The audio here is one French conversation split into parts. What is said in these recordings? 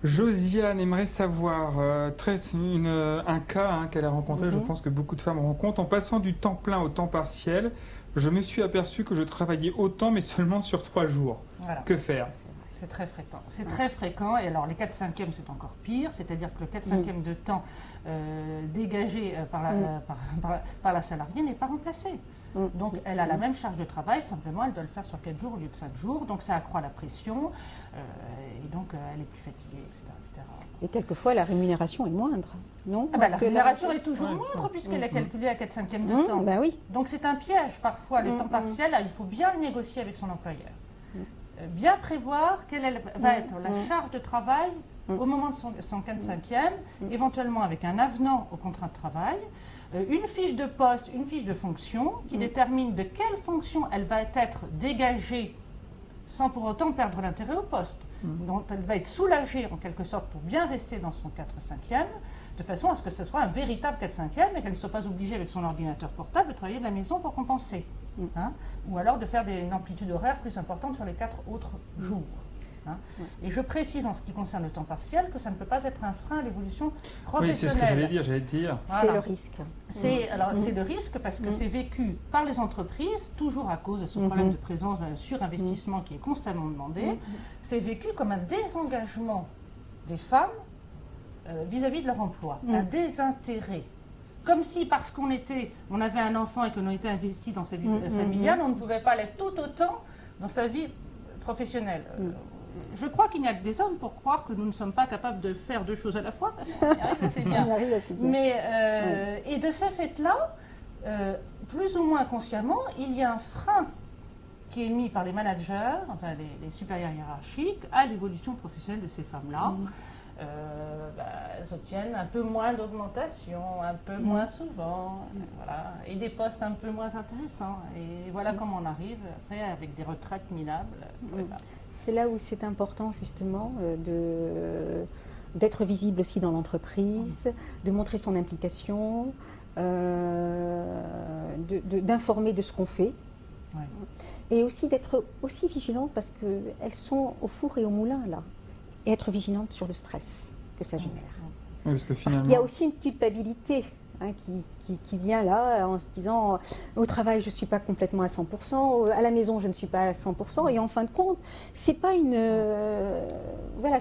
Josiane aimerait savoir, un cas qu'elle a rencontré, je pense que beaucoup de femmes rencontrent. En passant du temps plein au temps partiel, je me suis aperçue que je travaillais autant, mais seulement sur 3 jours. Voilà. Que faire? C'est très fréquent. C'est très fréquent. Et alors, les 4/5e, c'est encore pire. C'est-à-dire que le 4/5e de temps dégagé par la salariée n'est pas remplacé. Donc, elle a la même charge de travail, simplement, elle doit le faire sur 4 jours au lieu de 5 jours. Donc, ça accroît la pression. Et donc, elle est plus fatiguée, etc. Et quelquefois, la rémunération est moindre, non? La rémunération est toujours moindre puisqu'elle est calculée à 4/5e de temps. Ben oui. Donc, c'est un piège. Parfois, le temps partiel, il faut bien le négocier avec son employeur. Bien prévoir quelle va être la charge de travail au moment de son 4/5e, éventuellement avec un avenant au contrat de travail, une fiche de poste, une fiche de fonction qui détermine de quelle fonction elle va être dégagée sans pour autant perdre l'intérêt au poste. Donc elle va être soulagée en quelque sorte pour bien rester dans son 4/5e, de façon à ce que ce soit un véritable 4/5e et qu'elle ne soit pas obligée avec son ordinateur portable de travailler de la maison pour compenser. Ou alors de faire une amplitude horaire plus importante sur les 4 autres jours. Et je précise en ce qui concerne le temps partiel que ça ne peut pas être un frein à l'évolution professionnelle. Oui, c'est ce que j'allais dire. Voilà. C'est le risque. C'est le risque parce que c'est vécu par les entreprises, toujours à cause de ce problème de présence d'un surinvestissement qui est constamment demandé. C'est vécu comme un désengagement des femmes vis-à-vis de leur emploi, un désintérêt. Comme si parce qu'on avait un enfant et qu'on était investi dans sa vie familiale, on ne pouvait pas l'être tout autant dans sa vie professionnelle. Je crois qu'il n'y a que des hommes pour croire que nous ne sommes pas capables de faire 2 choses à la fois, parce qu'on y arrive assez bien. Et de ce fait-là, plus ou moins consciemment, il y a un frein qui est mis par les managers, enfin les supérieurs hiérarchiques, à l'évolution professionnelle de ces femmes-là. Elles obtiennent un peu moins d'augmentation, un peu moins souvent, voilà, et des postes un peu moins intéressants. Et voilà comment on arrive après avec des retraites minables. C'est là où c'est important justement d'être visible aussi dans l'entreprise, de montrer son implication, d'informer de ce qu'on fait. Et aussi d'être aussi vigilante parce qu'elles sont au four et au moulin là. Et être vigilante sur le stress que ça génère. Oui, parce que finalement... Il y a aussi une culpabilité qui vient là en se disant au travail je ne suis pas complètement à 100%, à la maison je ne suis pas à 100%, et en fin de compte c'est pas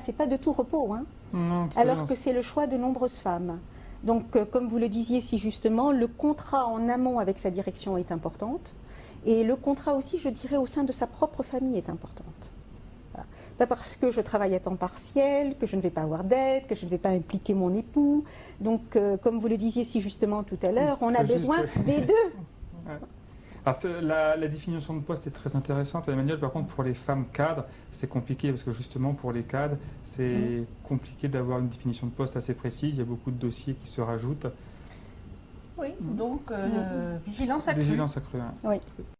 c'est pas de tout repos, Non, alors que c'est le choix de nombreuses femmes. Donc comme vous le disiez si justement, le contrat en amont avec sa direction est importante, et le contrat aussi je dirais au sein de sa propre famille est importante. Pas parce que je travaille à temps partiel, que je ne vais pas avoir d'aide, que je ne vais pas impliquer mon époux. Donc, comme vous le disiez si justement tout à l'heure, on a besoin des deux. Alors, la définition de poste est très intéressante, Emmanuel. Par contre, pour les femmes cadres, c'est compliqué parce que justement, pour les cadres, c'est compliqué d'avoir une définition de poste assez précise. Il y a beaucoup de dossiers qui se rajoutent. Oui, donc vigilance accrue. Vigilance accrue, Oui.